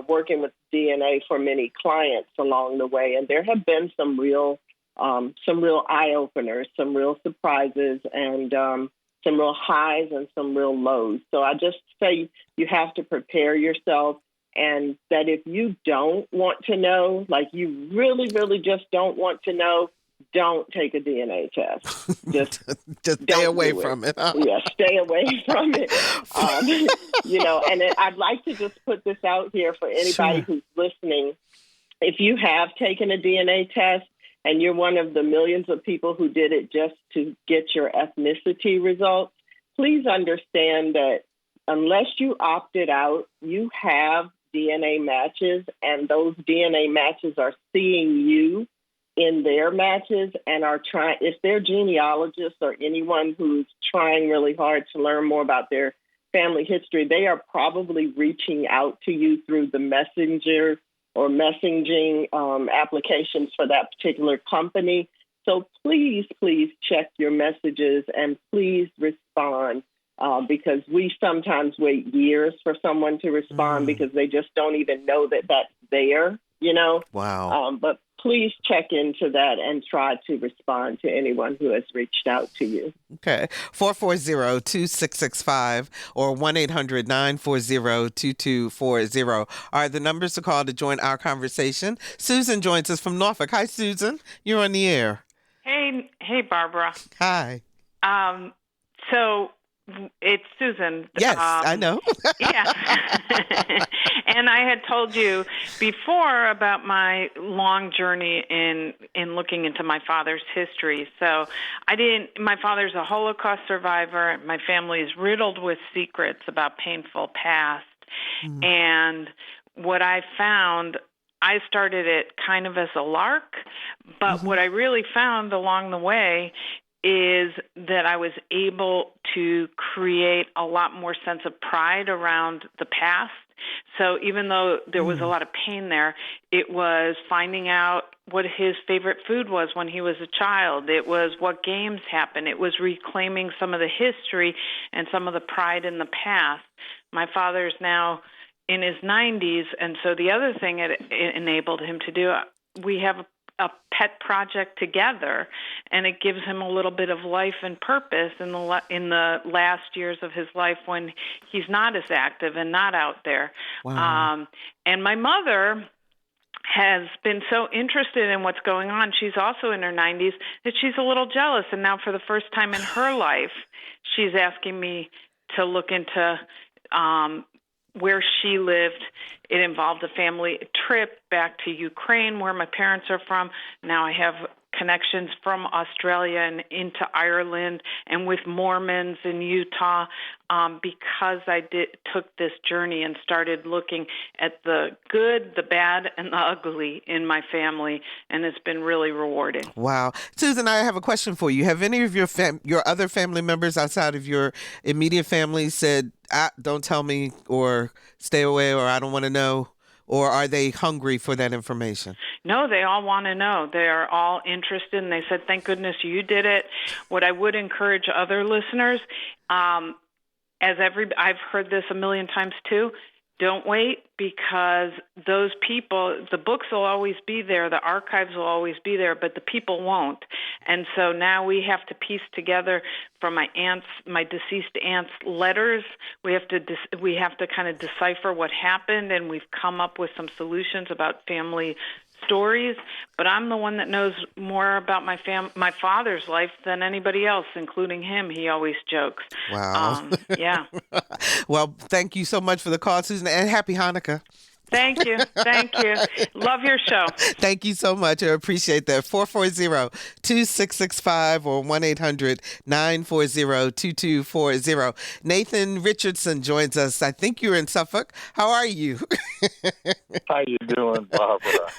working with DNA for many clients along the way. And there have been some real eye openers, some real surprises, and some real highs and some real lows. So I just say you have to prepare yourself, and that if you don't want to know, like you really, really just don't want to know, don't take a DNA test. Just stay away from it. Huh? Yeah, stay away from it. And I'd like to just put this out here for anybody who's listening. If you have taken a DNA test and you're one of the millions of people who did it just to get your ethnicity results, please understand that unless you opted out, you have DNA matches, and those DNA matches are seeing you in their matches and are trying, if they're genealogists or anyone who's trying really hard to learn more about their family history, they are probably reaching out to you through the messenger or messaging applications for that particular company. So please check your messages and please respond, because we sometimes wait years for someone to respond because they just don't even know that that's there. Wow. But please check into that and try to respond to anyone who has reached out to you. Okay. 440-2665 or 1-800-940-2240 are the numbers to call to join our conversation. Susan joins us from Norfolk. Hi, Susan. You're on the air. Hey, Barbara. Hi. So it's Susan. Yes, I know. Yeah. And I had told you before about my long journey in looking into my father's history. So my father's a Holocaust survivor. My family is riddled with secrets about painful past. And what I found, I started it kind of as a lark, but what I really found along the way is that I was able to create a lot more sense of pride around the past. So even though there was a lot of pain there, it was finding out what his favorite food was when he was a child. It was what games happened. It was reclaiming some of the history and some of the pride in the past. My father's now in his 90s, and so the other thing it enabled him to do, we have a pet project together, and it gives him a little bit of life and purpose in the last years of his life when he's not as active and not out there. Wow. And my mother has been so interested in what's going on. She's also in her 90s that she's a little jealous. And now for the first time in her life, she's asking me to look into where she lived. It involved a family trip back to Ukraine, where my parents are from. Now I have connections from Australia and into Ireland and with Mormons in Utah, because I took this journey and started looking at the good, the bad, and the ugly in my family, and it's been really rewarding. Wow. Susan, I have a question for you. Have any of your other family members outside of your immediate family said, don't tell me, or stay away, or I don't want to know? Or are they hungry for that information? No, they all want to know. They are all interested, and they said, thank goodness you did it. What I would encourage other listeners, I've heard this a million times too, don't wait, because those people, the books will always be there, the archives will always be there, but the people won't. And so now we have to piece together from my deceased aunt's letters. We have to kind of decipher what happened, and we've come up with some solutions about family stories, but I'm the one that knows more about my father's life than anybody else, including him. He always jokes. Wow. Yeah. Well, thank you so much for the call, Susan, and happy Hanukkah. Thank you. Thank you. Love your show. Thank you so much. I appreciate that. 440-2665 or 1-800-940-2240. Nathan Richardson joins us. I think you're in Suffolk. How are you? How you doing, Barbara?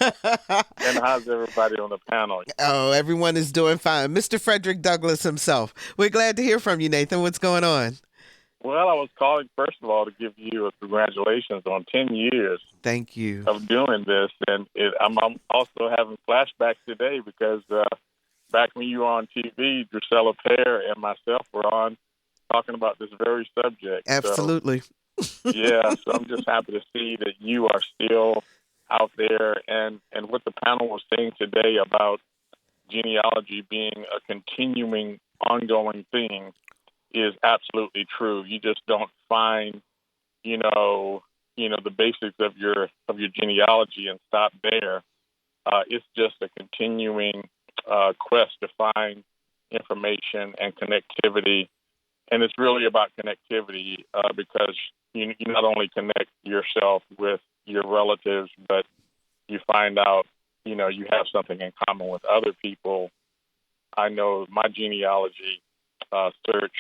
And how's everybody on the panel? Oh, everyone is doing fine. Mr. Frederick Douglass himself. We're glad to hear from you, Nathan. What's going on? Well, I was calling, first of all, to give you a congratulations on 10 years. Thank you. Of doing this. And I'm also having flashbacks today because back when you were on TV, Drusilla Pear and myself were on talking about this very subject. Absolutely. So I'm just happy to see that you are still out there. And what the panel was saying today about genealogy being a continuing, ongoing thing is absolutely true. You just don't find, the basics of your genealogy and stop there. It's just a continuing quest to find information and connectivity, and it's really about connectivity because you not only connect yourself with your relatives, but you find out, you have something in common with other people. I know my genealogy search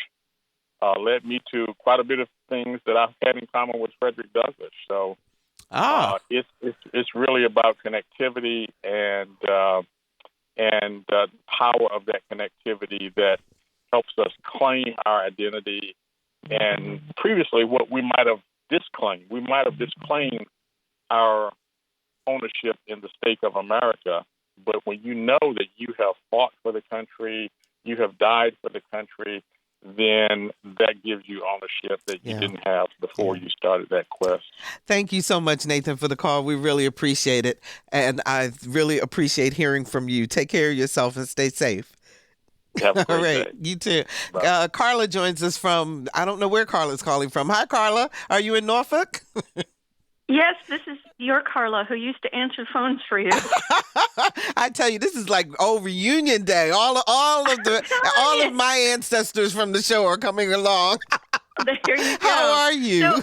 led me to quite a bit of things that I've had in common with Frederick Douglass. So it's really about connectivity and the power of that connectivity that helps us claim our identity. And previously, what we might have disclaimed our ownership in the state of America. But when you know that you have fought for the country, you have died for the country, then that gives you ownership that you didn't have before you started that quest. Thank you so much, Nathan, for the call. We really appreciate it. And I really appreciate hearing from you. Take care of yourself and stay safe. Have a great All right. day. You too. Carla joins us from, I don't know where Carla's calling from. Hi, Carla. Are you in Norfolk? Yes, this is your Carla who used to answer phones for you. I tell you, this is like reunion day. All of my ancestors from the show are coming along. There you go. How are you? So,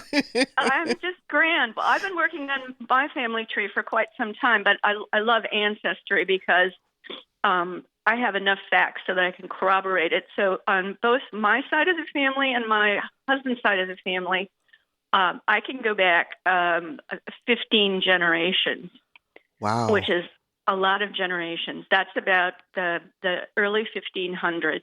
I'm just grand. Well, I've been working on my family tree for quite some time, but I love Ancestry because I have enough facts so that I can corroborate it. So on both my side of the family and my husband's side of the family, I can go back 15 generations. Wow. Which is a lot of generations. That's about the early 1500s.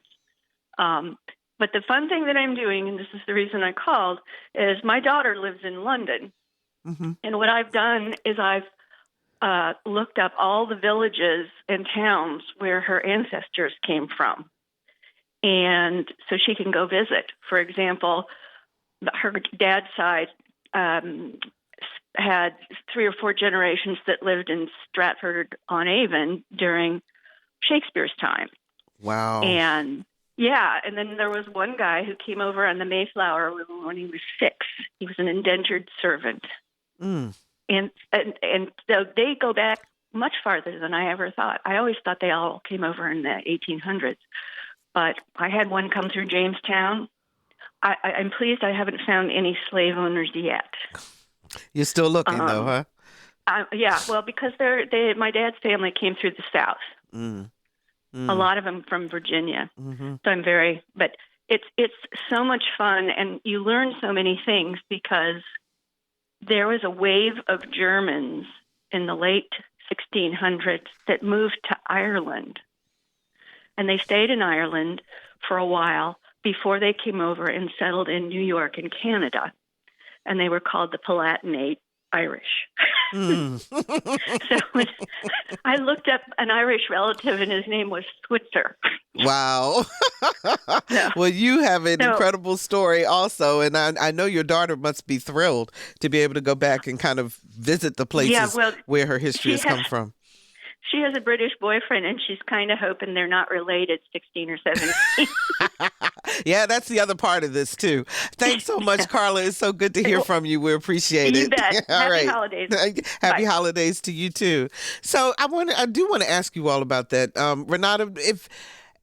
But the fun thing that I'm doing, and this is the reason I called, is my daughter lives in London. Mm-hmm. And what I've done is I've looked up all the villages and towns where her ancestors came from. And so she can go visit. For example, her dad's side had 3 or 4 generations that lived in Stratford-on-Avon during Shakespeare's time. Wow. And and then there was one guy who came over on the Mayflower when he was 6. He was an indentured servant. Mm. And so they go back much farther than I ever thought. I always thought they all came over in the 1800s. But I had one come through Jamestown. I'm pleased I haven't found any slave owners yet. You're still looking, though, huh? Well, because my dad's family came through the South. Mm. A lot of them from Virginia. Mm-hmm. So but it's so much fun, and you learn so many things because there was a wave of Germans in the late 1600s that moved to Ireland, and they stayed in Ireland for a while before they came over and settled in New York and Canada. And they were called the Palatinate Irish. Mm. So I looked up an Irish relative, and his name was Switzer. Wow. Well, you have an incredible story also, and I know your daughter must be thrilled to be able to go back and kind of visit the places where her history has come from. She has a British boyfriend, and she's kind of hoping they're not related, 16 or 17. Yeah, that's the other part of this, too. Thanks so much, Carla. It's so good to hear from you. We appreciate it. You bet. Happy holidays. Happy holidays to you, too. So I do want to ask you all about that. Renate,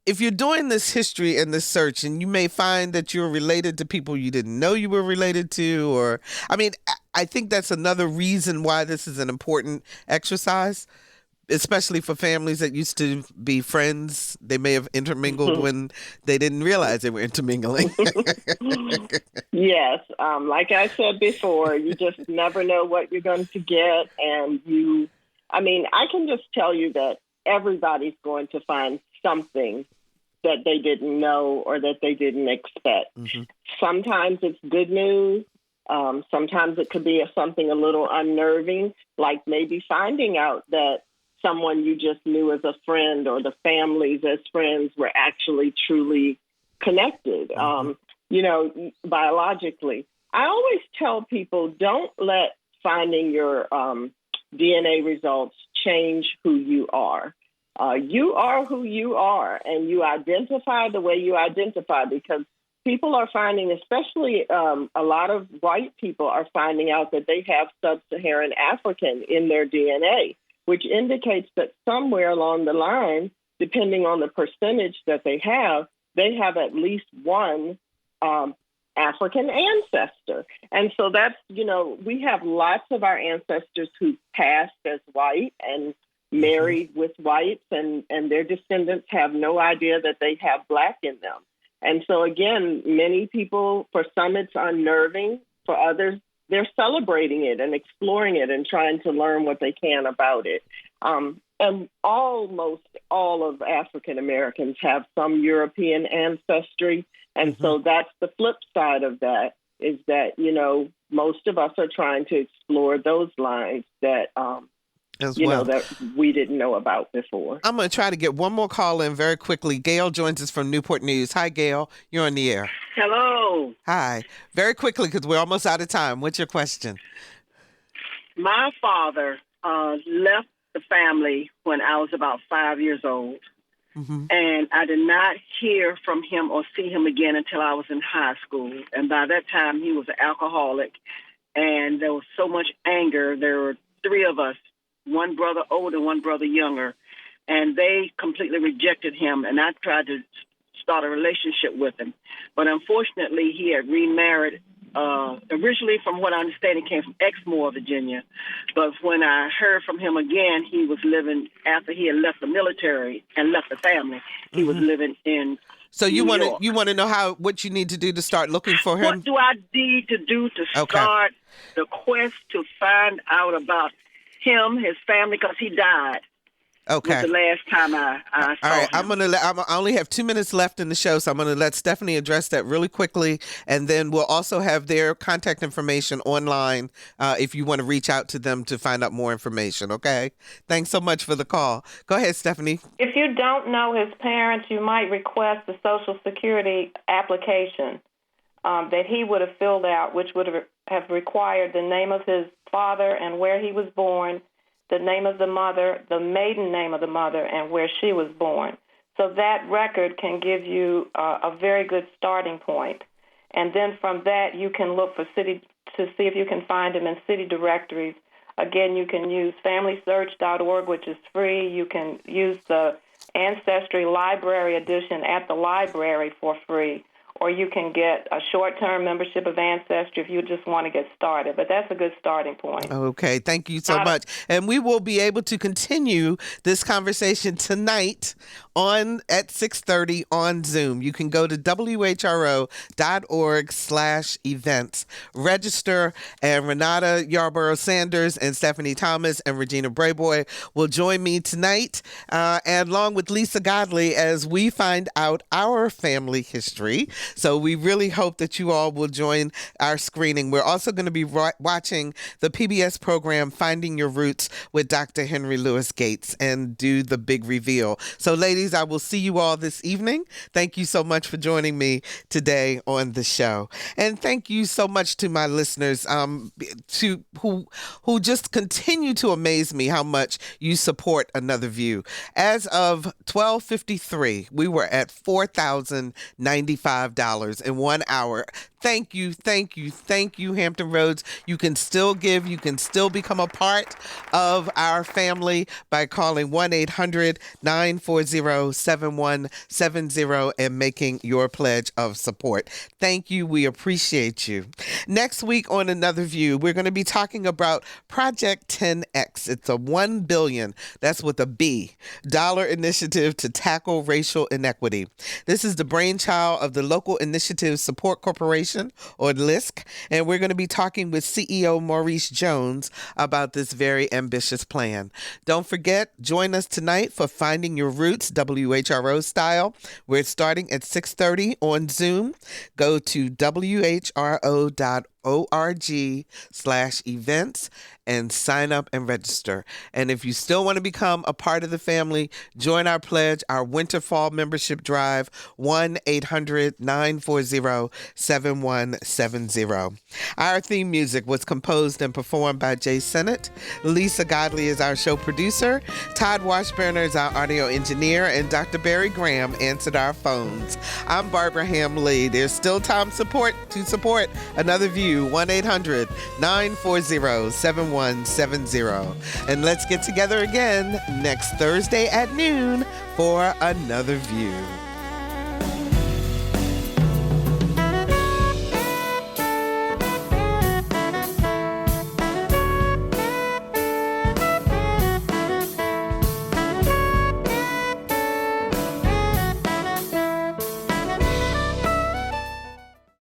if you're doing this history and this search, and you may find that you're related to people you didn't know you were related to, I think that's another reason why this is an important exercise, especially for families that used to be friends. They may have intermingled when they didn't realize they were intermingling. Yes. Like I said before, you just never know what you're going to get. And I can just tell you that everybody's going to find something that they didn't know or that they didn't expect. Mm-hmm. Sometimes it's good news. Sometimes it could be something a little unnerving, like maybe finding out that someone you just knew as a friend or the families as friends were actually truly connected, biologically. I always tell people, don't let finding your DNA results change who you are. You are who you are, and you identify the way you identify, because people are finding, especially a lot of white people are finding out that they have sub-Saharan African in their DNA, which indicates that somewhere along the line, depending on the percentage that they have at least one African ancestor. And so that's, we have lots of our ancestors who passed as white and married with whites, and their descendants have no idea that they have Black in them. And so, again, many people, for some it's unnerving, for others, they're celebrating it and exploring it and trying to learn what they can about it. And almost all of African Americans have some European ancestry. And so that's the flip side of that, is that, most of us are trying to explore those lines that that we didn't know about before. I'm going to try to get one more call in very quickly. Gail joins us from Newport News. Hi, Gail. You're on the air. Hello. Hi. Very quickly, because we're almost out of time. What's your question? My father left the family when I was about 5 years old. Mm-hmm. And I did not hear from him or see him again until I was in high school. And by that time, he was an alcoholic. And there was so much anger. There were three of us, one brother older, one brother younger. And they completely rejected him. And I tried to start a relationship with him. But unfortunately, he had remarried. Originally, from what I understand, he came from Exmoor, Virginia. But when I heard from him again, he was living, after he had left the military and left the family, he was living in So you New want York. to know what you need to do to start looking for him? What do I need to do to start the quest to find out about him, his family, because he died? Okay. Was the last time I saw All right, him. I only have 2 minutes left in the show, so I'm going to let Stephanie address that really quickly, and then we'll also have their contact information online if you want to reach out to them to find out more information, okay? Thanks so much for the call. Go ahead, Stephanie. If you don't know his parents, you might request a Social Security application that he would have filled out, which would have required the name of his father and where he was born, the name of the mother, the maiden name of the mother, and where she was born. So that record can give you a very good starting point. And then from that, you can look for city to see if you can find him in city directories. Again, you can use FamilySearch.org, which is free. You can use the Ancestry Library Edition at the library for free. Or you can get a short-term membership of Ancestry if you just want to get started. But that's a good starting point. Okay, thank you so much. And we will be able to continue this conversation tonight at 6:30 on Zoom. You can go to WHRO.org/events. Register, and Renata Yarborough Sanders and Stephanie Thomas and Regina Brayboy will join me tonight, and along with Lisa Godley, as we find out our family history. So we really hope that you all will join our screening. We're also going to be watching the PBS program Finding Your Roots with Dr. Henry Louis Gates and do the big reveal. So ladies, I will see you all this evening. Thank you so much for joining me today on the show. And thank you so much to my listeners who just continue to amaze me how much you support Another View. As of 12:53, we were at $4,095 in 1 hour. Thank you, thank you, thank you, Hampton Roads. You can still give. You can still become a part of our family by calling 1-800-940-7170 and making your pledge of support. Thank you. We appreciate you. Next week on Another View, we're going to be talking about Project 10X. It's a $1 billion, that's with a B, dollar initiative to tackle racial inequity. This is the brainchild of the Local Initiative Support Corporation, or LISC, and we're going to be talking with CEO Maurice Jones about this very ambitious plan. Don't forget, join us tonight for Finding Your Roots, WHRO style. We're starting at 6:30 on Zoom. Go to WHRO.org/events and sign up and register. And if you still want to become a part of the family, join our pledge, our winter-fall membership drive, 1-800-940-7170. Our theme music was composed and performed by Jay Sennett. Lisa Godley is our show producer. Todd Washburner is our audio engineer, and Dr. Barry Graham answered our phones. I'm Barbara Ham-Lee. There's still time to support Another View, 1-800-940-7170. And let's get together again next Thursday at noon for Another View.